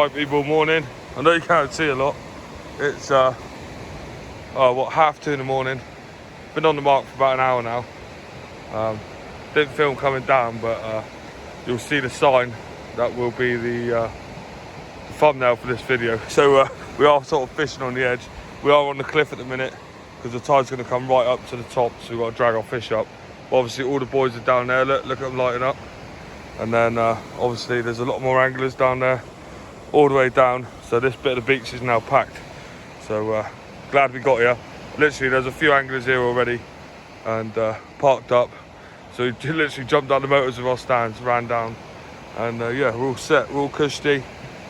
Right people, morning. I know you can't see a lot. It's what, 2:30 in the morning. Been on the mark for about an hour now. Didn't film coming down, but you'll see the sign that will be the thumbnail for this video. So we are sort of fishing on the edge. We are on the cliff at the minute because the tide's going to come right up to the top, so we've got to drag our fish up. But obviously all the boys are down there. Look at them lighting up. And then obviously there's a lot more anglers down there all the way down, so this bit of the beach is now packed. So glad we got here. Literally there's a few anglers here already and parked up, so we literally jumped down the motors of our stands, ran down, and yeah, we're all set, we're all cushy,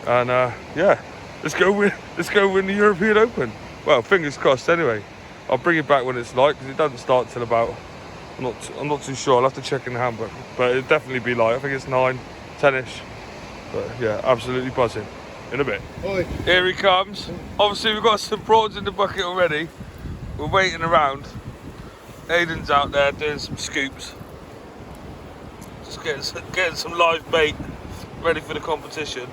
and yeah, let's go win the European Open. Well, fingers crossed anyway. I'll bring it back when it's light because it doesn't start till about, I'm not too sure, I'll have to check in the handbook, but it'll definitely be light. I think it's 9, 10ish. But yeah, absolutely buzzing. In a bit. Oi. Here he comes. Obviously we've got some prawns in the bucket already. We're waiting around. Aiden's out there doing some scoops. Just getting some live bait ready for the competition.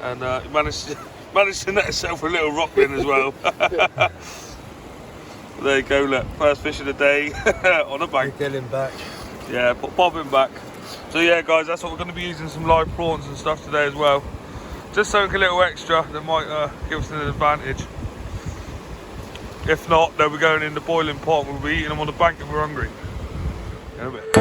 And he managed to net himself a little rockling as well. There you go, look, first fish of the day on a bank. Get him back. Yeah, pop him back. So yeah guys, that's what we're going to be using, some live prawns and stuff today as well. Just something a little extra that might give us an advantage. If not, then we're going in the boiling pot. We'll be eating them on the bank if we're hungry. In a bit.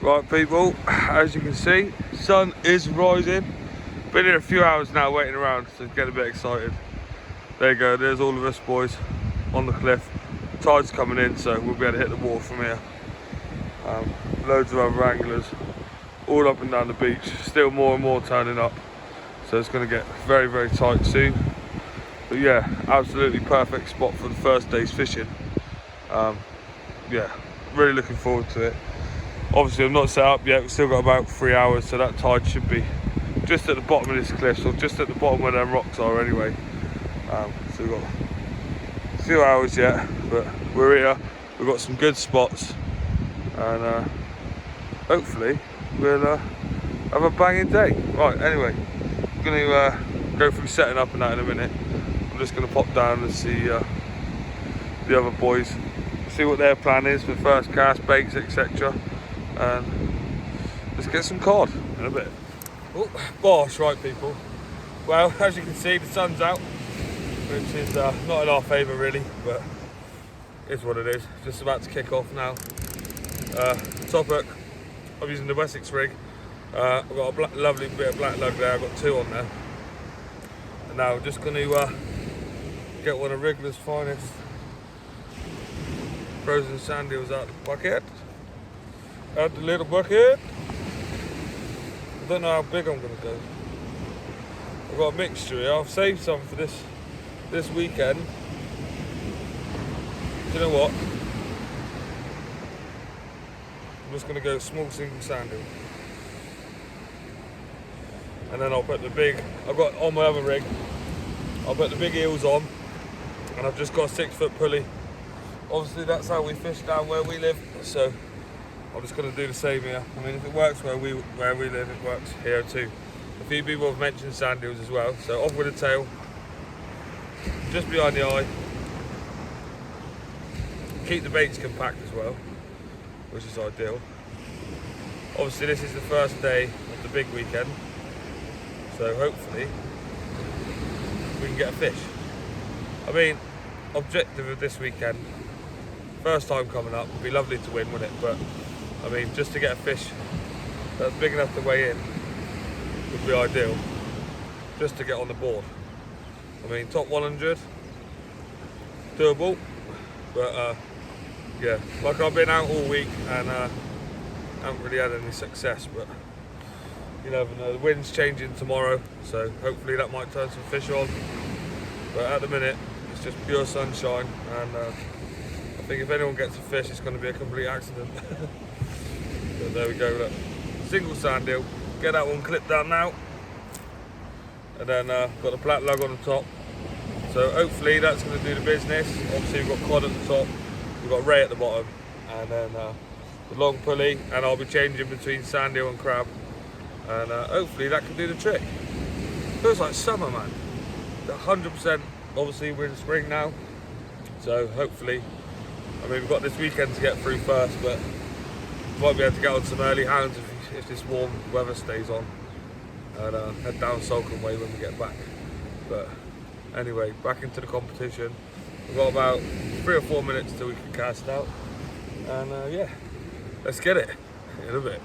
Right people, as you can see, sun is rising. Been here a few hours now waiting around, so getting a bit excited. There you go, there's all of us boys on the cliff. Tide's coming in, so we'll be able to hit the water from here. Loads of other anglers all up and down the beach, still more and more turning up, so it's going to get very, very tight soon. But yeah, absolutely perfect spot for the first day's fishing. Yeah, really looking forward to it. Obviously I'm not set up yet, we've still got about 3 hours, so that tide should be just at the bottom of this cliff, or just at the bottom where them rocks are anyway. So we've got a few hours yet, but we're here, we've got some good spots, and hopefully we'll have a banging day. Right, anyway, I'm going to go through setting up and that in a minute. I'm just going to pop down and see the other boys, see what their plan is for first cast, baits, etc. And let's get some cod in a bit. Oh, gosh, right people. Well, as you can see, the sun's out, which is not in our favour really, but it's what it is. Just about to kick off now. Top hook, I'm using the Wessex rig. I've got a lovely bit of black lug there, I've got 2 on there. And now I'm just going to get one of Wriggler's finest frozen sand eels out of the bucket. Add the little bucket. I don't know how big I'm going to go. I've got a mixture here. I've saved some for this weekend. Do you know what? I'm just going to go small single sand eel. And then I'll put the big, I've got on my other rig, I'll put the big eels on, and I've just got a 6-foot pulley. Obviously that's how we fish down where we live, so I'm just going to do the same here. I mean, if it works where we live, it works here too. A few people have mentioned sand eels as well. So off with the tail, just behind the eye. Keep the baits compact as well, which is ideal. Obviously this is the first day of the big weekend, so hopefully we can get a fish. I mean, objective of this weekend, first time coming up, would be lovely to win, wouldn't it? But I mean, just to get a fish that's big enough to weigh in would be ideal, just to get on the board. I mean, top 100, doable, but yeah, like I've been out all week and haven't really had any success, but you never know. The wind's changing tomorrow, so hopefully that might turn some fish on, but at the minute it's just pure sunshine, and I think if anyone gets a fish it's going to be a complete accident. But there we go, look. Single sand eel, get that one clipped down now, and then got the black lug on the top, so hopefully that's going to do the business. Obviously we've got cod at the top, We've got Ray at the bottom, and then the long pulley, and I'll be changing between sandeel and crab, and hopefully that can do the trick. Feels like summer, man. 100%. Obviously we're in spring now, so hopefully, I mean, we've got this weekend to get through first, but might be able to get on some early hounds if this warm weather stays on, and head down Salcombe Way when we get back. But anyway, back into the competition. We've got about 3 or 4 minutes till we can cast out, and yeah, let's get it in a bit.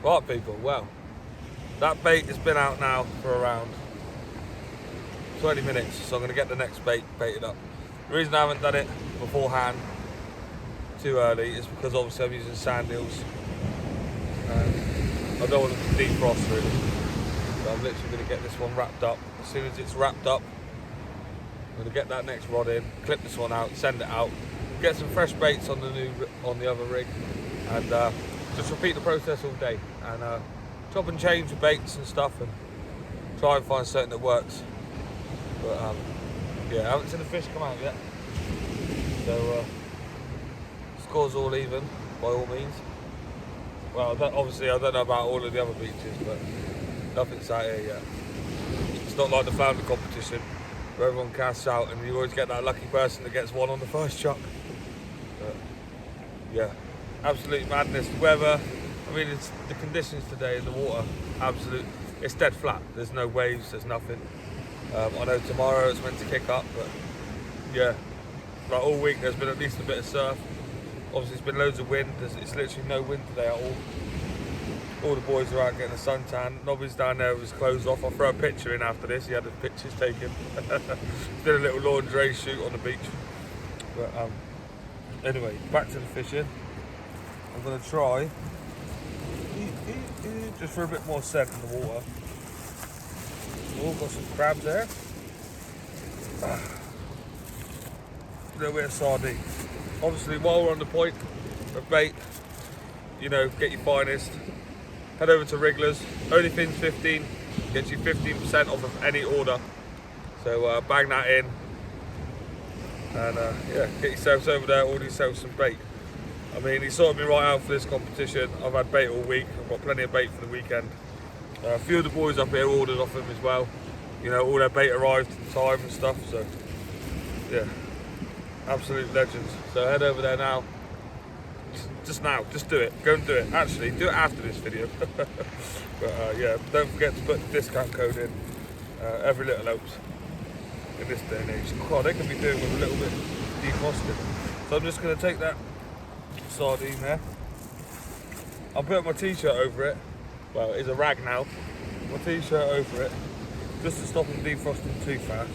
Right, people, well, that bait has been out now for around 20 minutes, so I'm going to get the next bait baited up. The reason I haven't done it beforehand too early is because obviously I'm using sand eels, and I don't want them to defrost really. So I'm literally going to get this one wrapped up. As soon as it's wrapped up, I'm going to get that next rod in, clip this one out, send it out, get some fresh baits on the other rig, and just repeat the process all day, and chop and change the baits and stuff, and try and find something that works. But yeah, I haven't seen the fish come out yet, so score's all even by all means. Well, obviously I don't know about all of the other beaches, but nothing's out here yet. It's not like the flounder competition where everyone casts out and you always get that lucky person that gets one on the first chuck. But yeah, absolute madness. The weather, I mean, it's the conditions today in the water, absolute, it's dead flat. There's no waves, there's nothing. I know tomorrow it's meant to kick up, but yeah, like all week there's been at least a bit of surf. Obviously it's been loads of wind, it's literally no wind today at all. All the boys are out getting a suntan. Nobby's down there with his clothes off. I'll throw a picture in after this, he had his pictures taken. Did a little lingerie shoot on the beach. But anyway, back to the fishing. I'm going to try, just for a bit more scent in the water. Oh, got some crabs there. A little bit of sardine. Obviously, while we're on the point of bait, you know, get your finest. Head over to Wrigglers. Only Fins 15 gets you 15% off of any order. So bang that in, and yeah, get yourselves over there. Order yourself some bait. I mean, he sorted me right out for this competition. I've had bait all week. I've got plenty of bait for the weekend. A few of the boys up here ordered off him as well. You know, all their bait arrived in time and stuff. So yeah, absolute legends. So head over there now. Just now, just do it. Go and do it. Actually, do it after this video. But yeah, don't forget to put the discount code in. Every little helps in this day and age. God, they can be doing with a little bit defrosted. So I'm just going to take that sardine there. I'll put my t-shirt over it. Well, it's a rag now. My t-shirt over it, just to stop them defrosting too fast.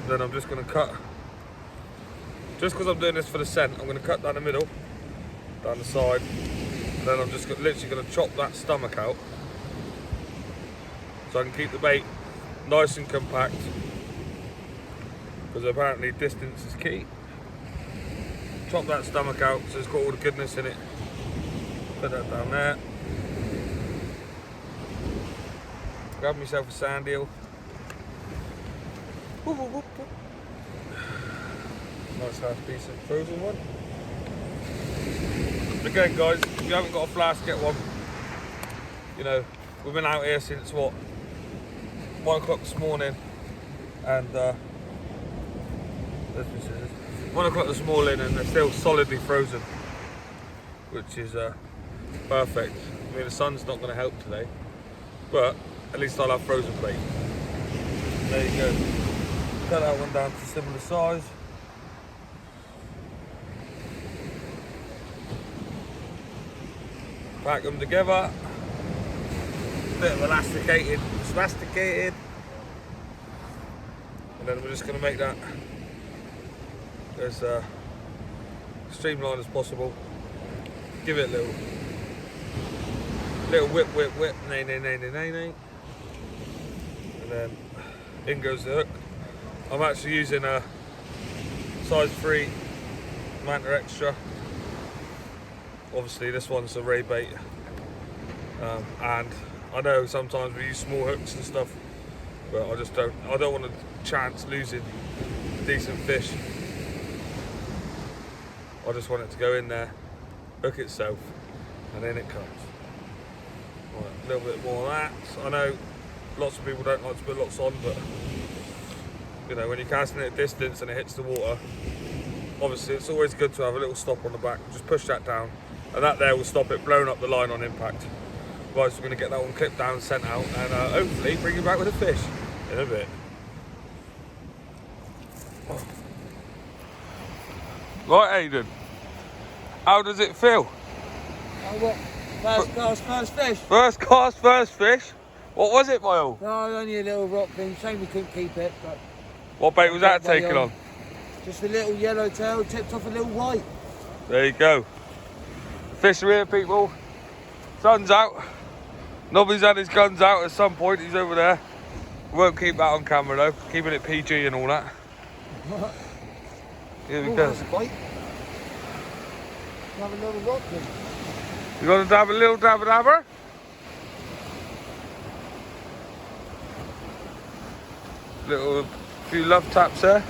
Then I'm just going to cut. Just because I'm doing this for the scent, I'm going to cut down the middle, down the side. And then I'm just literally going to chop that stomach out, so I can keep the bait nice and compact. Because apparently distance is key. Chop that stomach out so it's got all the goodness in it. Put that down there. Grab myself a sand eel. Nice half decent frozen one. Again guys, if you haven't got a flask, get one. You know, we've been out here since what, 1 o'clock this morning, and 1 o'clock this morning, and they're still solidly frozen, which is perfect. I mean, the sun's not going to help today, but at least I'll have frozen bait. There you go. Cut that one down to similar size. Pack them together. Bit of elasticated, spasticated. And then we're just going to make that as streamlined as possible. Give it a little Little whip, whip, whip, nay, nay, nay, nay, nay, nay. And then in goes the hook. I'm actually using a size 3 Manta Extra. Obviously this one's a ray bait. And I know sometimes we use small hooks and stuff, but I don't want a chance losing decent fish. I just want it to go in there, hook itself, and then it comes. Right, a little bit more of that. I know lots of people don't like to put lots on, but you know, when you're casting it at distance and it hits the water, obviously it's always good to have a little stop on the back. Just push that down, and that there will stop it blowing up the line on impact. Right, so we're going to get that one clipped down and sent out, and hopefully bring you back with a fish in a bit. Right, Aiden, how does it feel? Oh, what? First cast, first fish. First cast, first fish. What was it, Boyle? No, only a little rock thing. Shame we couldn't keep it, but... What bait was that taking on? Just a little yellow tail, tipped off a little white. There you go. Fish are here, people. Sun's out. Nobby's had his guns out at some point. He's over there. Won't keep that on camera though. Keeping it PG and all that. What? Here we go. That's a bite. Have a little rock thing. You gonna dab a little dabber dabber? Little few love taps there.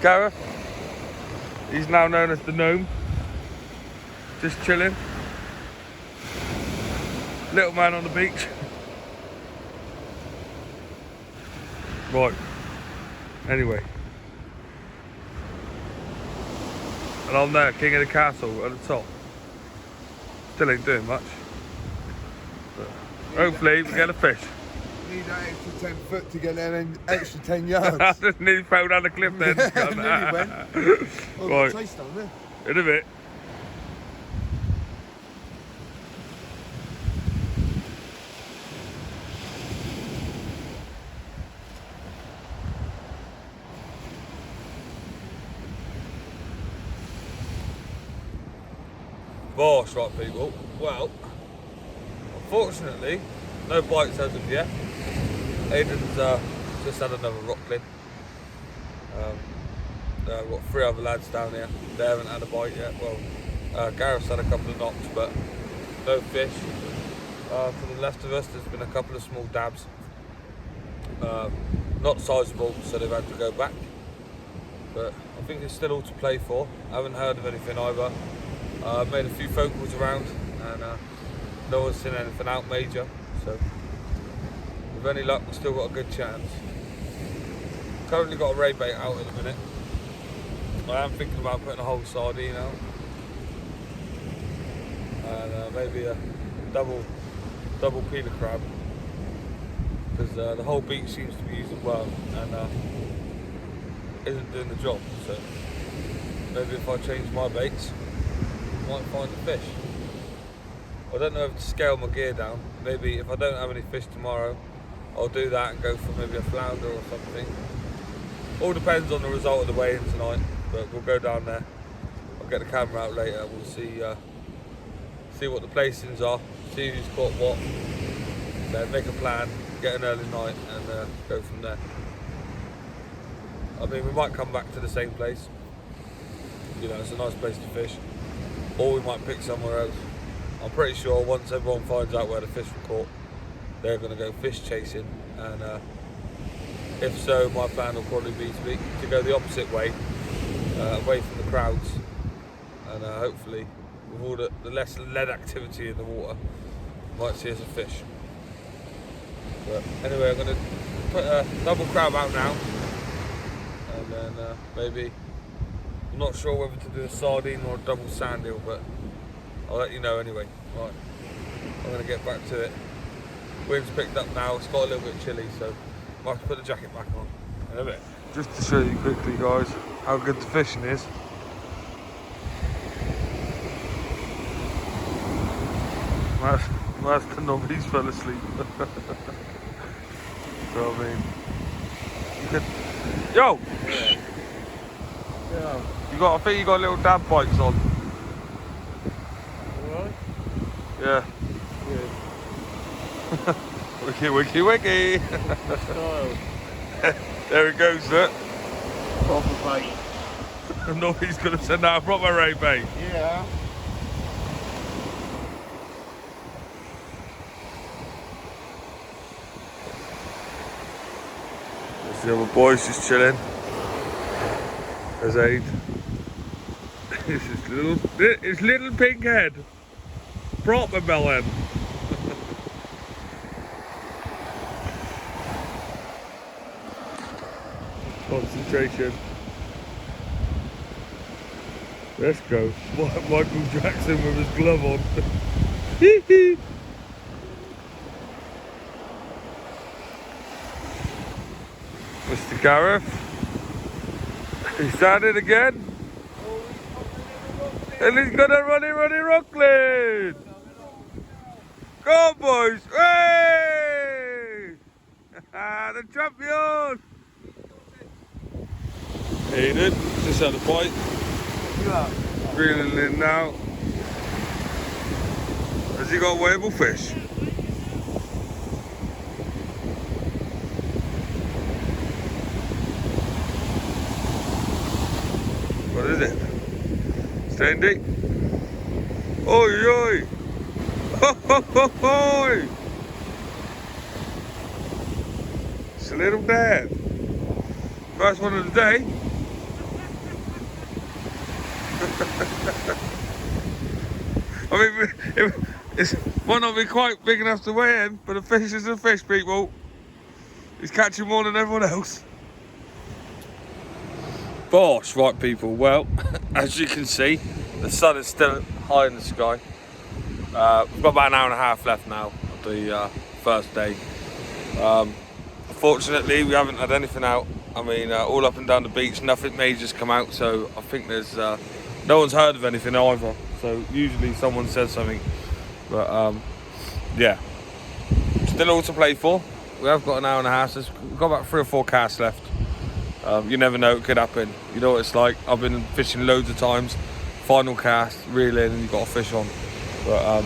Gareth. He's now known as the gnome. Just chilling. Little man on the beach. Right. Anyway. And I'm there, king of the castle at the top. Still ain't doing much. But hopefully we get a fish. Need that extra 10 foot to get there and extra 10 yards. I just nearly fell down the cliff then. Nearly went. Oh, Right. chase down there. In a bit. Bosh, right people. Well, unfortunately, no bites as of yet. Aiden's just had another rock clean. I've got 3 other lads down here. They haven't had a bite yet. Well, Gareth's had a couple of knocks, but no fish. To the left of us, there's been a couple of small dabs. Not sizable, so they've had to go back. But I think it's still all to play for. I haven't heard of anything either. I've made a few phone calls around, and no one's seen anything out major. So, with any luck, we've still got a good chance. Currently got a ray bait out at the minute. I am thinking about putting a whole sardine out, and maybe a double peeler crab, because the whole beach seems to be using well and isn't doing the job. So maybe if I change my baits, I might find a fish. I don't know if to scale my gear down. Maybe if I don't have any fish tomorrow, I'll do that and go for maybe a flounder or something. All depends on the result of the weigh-in tonight, but we'll go down there. I'll get the camera out later. We'll see what the placings are, see who's caught what, then make a plan, get an early night, and go from there. I mean, we might come back to the same place. You know, it's a nice place to fish. Or we might pick somewhere else. I'm pretty sure once everyone finds out where the fish were caught, they're going to go fish chasing, and if so, my plan will probably be to go the opposite way, away from the crowds, and hopefully with all the less lead activity in the water, might see us a fish. But anyway, I'm going to put a double crab out now, and then maybe, I'm not sure whether to do a sardine or a double sand eel, but I'll let you know anyway. Right, I'm going to get back to it. Wind's picked up now, it's got a little bit chilly, so I might have to put the jacket back on in a bit. Just to show you quickly, guys, how good the fishing is. That's the nobbies fell asleep. So I mean, you could, yo, yeah. I think you got little dab bites on. Alright. Yeah. Wiki, wiki, wiki. Style. There it goes, look. Proper bait. No, he's going to send out a proper ray bait. Yeah. There's the other boys just chilling. There's Aid. His little pink head. Proper melon. Concentration. Let's go. Michael Jackson with his glove on. Mr. Gareth. He's at it again. And he's gonna run Rockland. Go on, boys. Hey! The champion. Aiden, just had a bite. Reeling in now. Has he got a weighable fish? What is it? Staying deep? Oi, oi! Ho, ho, ho, ho! It's a little dad. First one of the day. I mean, it might not be quite big enough to weigh in, but a fish is a fish, people. He's catching more than everyone else. Bosh, right, people. Well, as you can see, the sun is still high in the sky. We've got about an hour and a half left now of the first day. Fortunately, we haven't had anything out. I mean, all up and down the beach, nothing major's come out, so I think there's no one's heard of anything either. So usually someone says something, but yeah, still all to play for. We have got an hour and a half, so we've got about 3 or 4 casts left. You never know, it could happen. You know what it's like. I've been fishing loads of times. Final cast, reel in, and you've got a fish on. But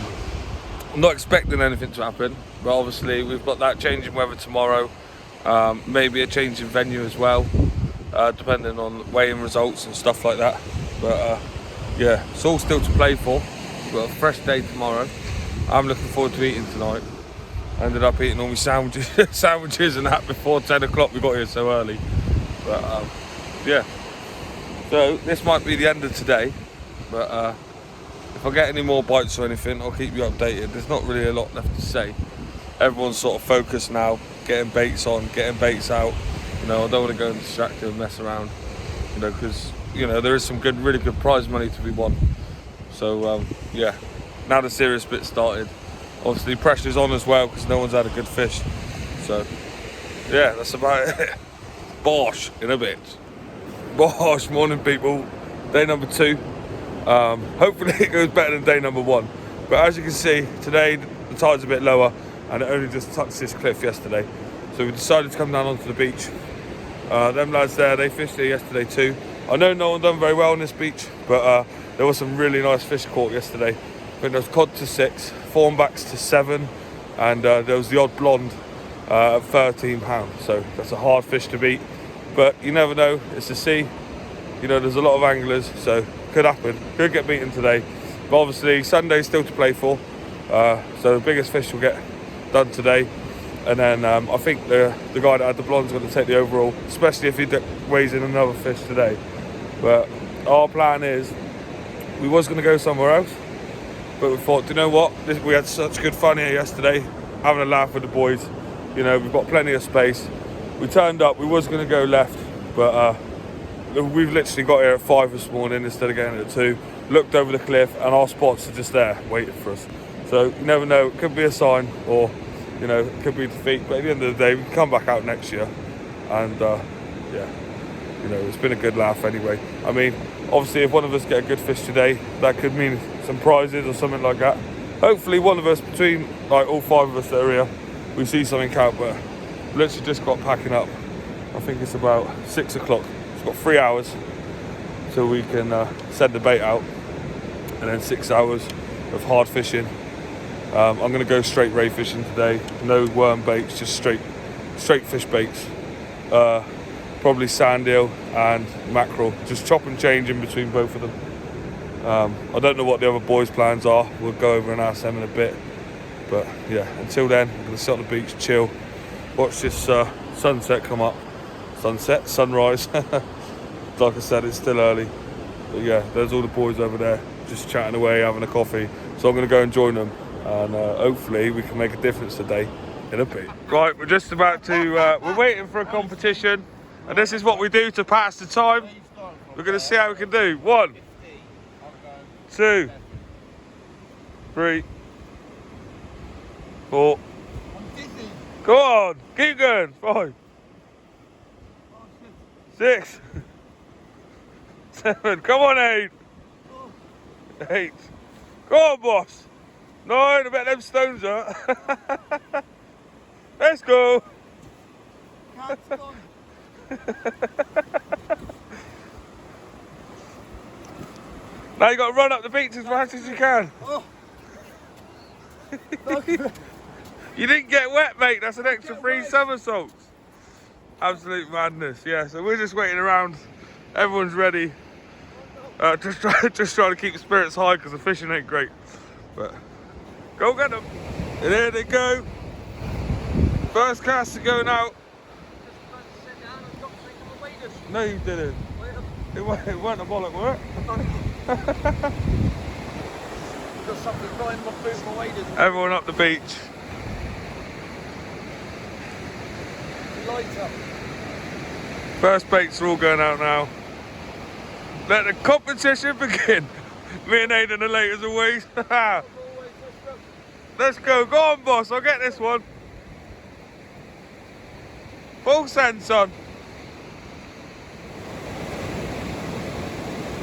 I'm not expecting anything to happen. But obviously, we've got that change in weather tomorrow. Maybe a change in venue as well, depending on weighing results and stuff like that. But yeah, it's all still to play for. We've got a fresh day tomorrow. I'm looking forward to eating tonight. I ended up eating all my sandwiches and that before 10 o'clock. We got here so early. But yeah, so this might be the end of today. But if I get any more bites or anything, I'll keep you updated. There's not really a lot left to say. Everyone's sort of focused now, getting baits on, getting baits out. You know, I don't want to go and distract you and mess around. You know, because you know there is some good, really good prize money to be won. So yeah, now the serious bit started. Obviously pressure's on as well because no one's had a good fish. So yeah, that's about it. Bosh in a bit. Bosh, morning people. Day number 2. Hopefully it goes better than day number 1. But as you can see, today the tide's a bit lower and it only just touched this cliff yesterday. So we decided to come down onto the beach. Them lads there, they fished there yesterday too. I know no one done very well on this beach, but there was some really nice fish caught yesterday. I think there was cod to 6, thornbacks to 7, and there was the odd blonde at £13. So that's a hard fish to beat. But you never know, it's the sea. You know, there's a lot of anglers, so could happen. Could get beaten today. But obviously, Sunday's still to play for. So the biggest fish will get done today. And then I think the guy that had the blonde's going to take the overall, especially if he weighs in another fish today. But our plan is, we was going to go somewhere else. But we thought, do you know what? We had such good fun here yesterday, having a laugh with the boys. You know, we've got plenty of space. We turned up, we was going to go left, but we've literally got here at 5 this morning instead of getting at 2. Looked over the cliff and our spots are just there waiting for us. So you never know, it could be a sign or, you know, it could be defeat. But at the end of the day, we can come back out next year. And yeah, you know, it's been a good laugh anyway. I mean, obviously if one of us get a good fish today, that could mean some prizes or something like that. Hopefully one of us, between like all 5 of us that are here, we see something out, but literally just got packing up. I think it's about 6 o'clock. It's got 3 hours till we can send the bait out, and then 6 hours of hard fishing I'm going to go straight ray fishing today. No worm baits, just straight fish baits. Probably sand eel and mackerel. Just chop and change in between both of them. I don't know what the other boys' plans are. We'll go over and ask them in a bit. But yeah, until then, I'm going to sit on the beach, chill, watch this sunset come up. Sunrise. Like I said, it's still early. But yeah, there's all the boys over there just chatting away, having a coffee. So I'm going to go and join them. And hopefully we can make a difference today in a bit. Right, we're just about to, we're waiting for a competition. And this is what we do to pass the time. We're going to see how we can do. 1, 2, 3, 4. Go on, keep going. 5, 6, 7. Come on, 8. 8. Go on, boss. 9. I bet them stones are. Let's go. Now you got to run up the beach as fast as you can. Oh. You didn't get wet, mate. That's an extra 3 somersaults. Absolute madness. Yeah, so we're just waiting around. Everyone's ready. Just trying to keep the spirits high because the fishing ain't great. But go get them. And there they go. First cast are going out. No, you didn't. It weren't a bollock work. Got something right in my boot, my waders. Everyone up the beach. Lights up. First baits are all going out now. Let the competition begin. Me and Aidan are late as always. Let's go. Go on, boss. I'll get this one. Full send, son.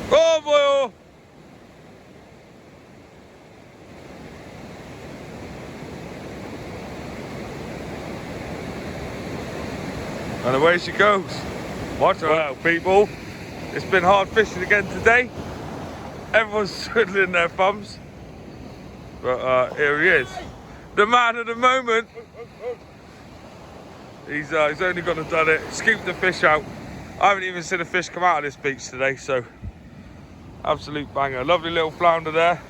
Go on, boy. And away she goes. Watch out, people. It's been hard fishing again today. Everyone's twiddling their thumbs. But here he is. The man of the moment. He's only gone and done it. Scooped the fish out. I haven't even seen a fish come out of this beach today, so absolute banger. Lovely little flounder there.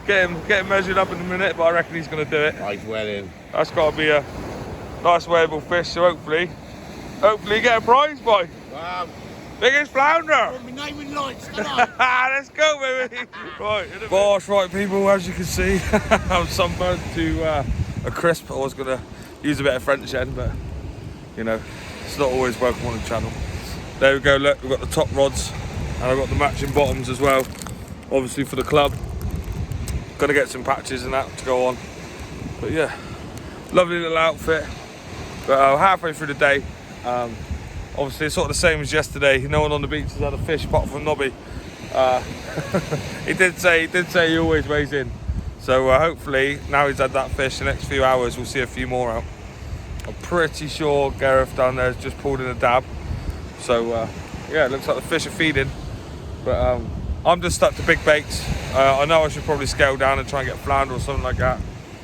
Get him measured up in a minute, but I reckon he's going to do it. He's well in. That's got to be a nice weighable fish, so hopefully you get a prize, boy. Wow. Biggest flounder. My name in lights, don't I? Let's go, baby. Right, gosh, right, people. As you can see, I'm sunburned to a crisp. I was gonna use a bit of French end, but you know, it's not always welcome on the channel. There we go. Look, we've got the top rods, and I've got the matching bottoms as well. Obviously for the club. Gonna get some patches and that to go on. But yeah, lovely little outfit. But halfway through the day. Obviously it's sort of the same as yesterday. No one on the beach has had a fish apart from Nobby. He did say he always weighs in. So hopefully now he's had that fish, the next few hours we'll see a few more out. I'm pretty sure Gareth down there has just pulled in a dab. So yeah, it looks like the fish are feeding. But I'm just stuck to big baits. I know I should probably scale down and try and get a flounder or something like that.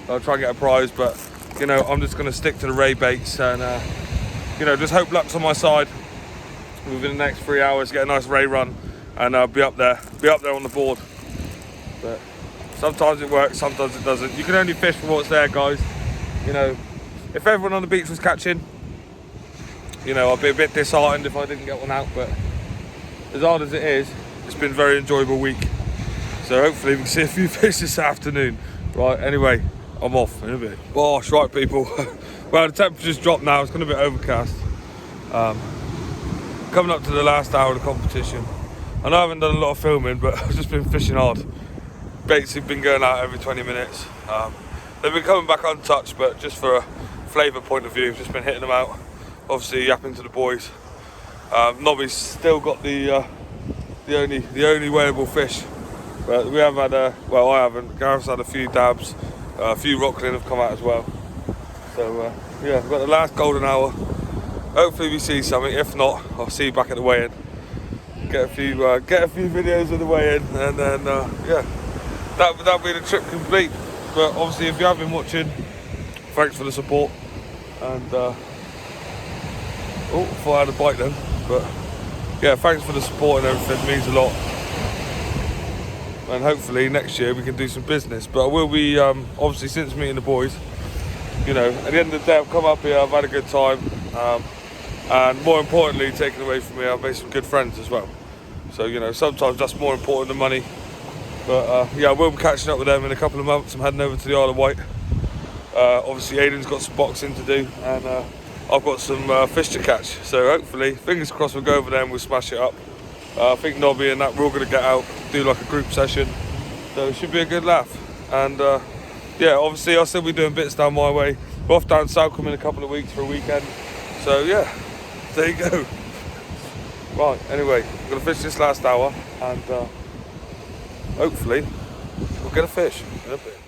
I'll try and get a prize, but you know, I'm just going to stick to the ray baits and you know, just hope luck's on my side within the next 3 hours, get a nice ray run and be up there on the board. But sometimes it works, sometimes it doesn't. You can only fish for what's there, guys. You know, if everyone on the beach was catching, you know, I'd be a bit disheartened if I didn't get one out, but as hard as it is, it's been a very enjoyable week. So hopefully we can see a few fish this afternoon. Right, anyway, I'm off in a bit. Gosh, right, people. Well, the temperature's dropped now. It's going to be overcast. Coming up to the last hour of the competition. I know I haven't done a lot of filming, but I've just been fishing hard. Baits have been going out every 20 minutes. They've been coming back untouched, but just for a flavour point of view, I've just been hitting them out. Obviously, yapping to the boys. Nobby's still got the only weighable fish. But we have had well, I haven't. Gareth's had a few dabs. A few rockling have come out as well. So yeah, we've got the last golden hour. Hopefully we see something. If not, I'll see you back at the weigh-in. Get a few videos of the weigh-in, and then yeah, that'll be the trip complete. But obviously, if you have been watching, thanks for the support. And oh, thought I had a bite then. But yeah, thanks for the support and everything. It means a lot. And hopefully next year we can do some business. But I will be obviously, since meeting the boys, you know, at the end of the day, I've come up here, I've had a good time, and more importantly, taken away from me, I've made some good friends as well. So, you know, sometimes that's more important than money. But yeah, I will be catching up with them in a couple of months. I'm heading over to the Isle of Wight. Obviously, Aiden's got some boxing to do, and I've got some fish to catch. So hopefully, fingers crossed, we'll go over there and we'll smash it up. I think Nobby and that, we're all going to get out, do like a group session. So it should be a good laugh. And yeah, obviously I'll still be doing bits down my way. We're off down Southcombe in a couple of weeks for a weekend. So yeah, there you go. Right, anyway, I'm going to fish this last hour, and hopefully we'll get a fish in a bit.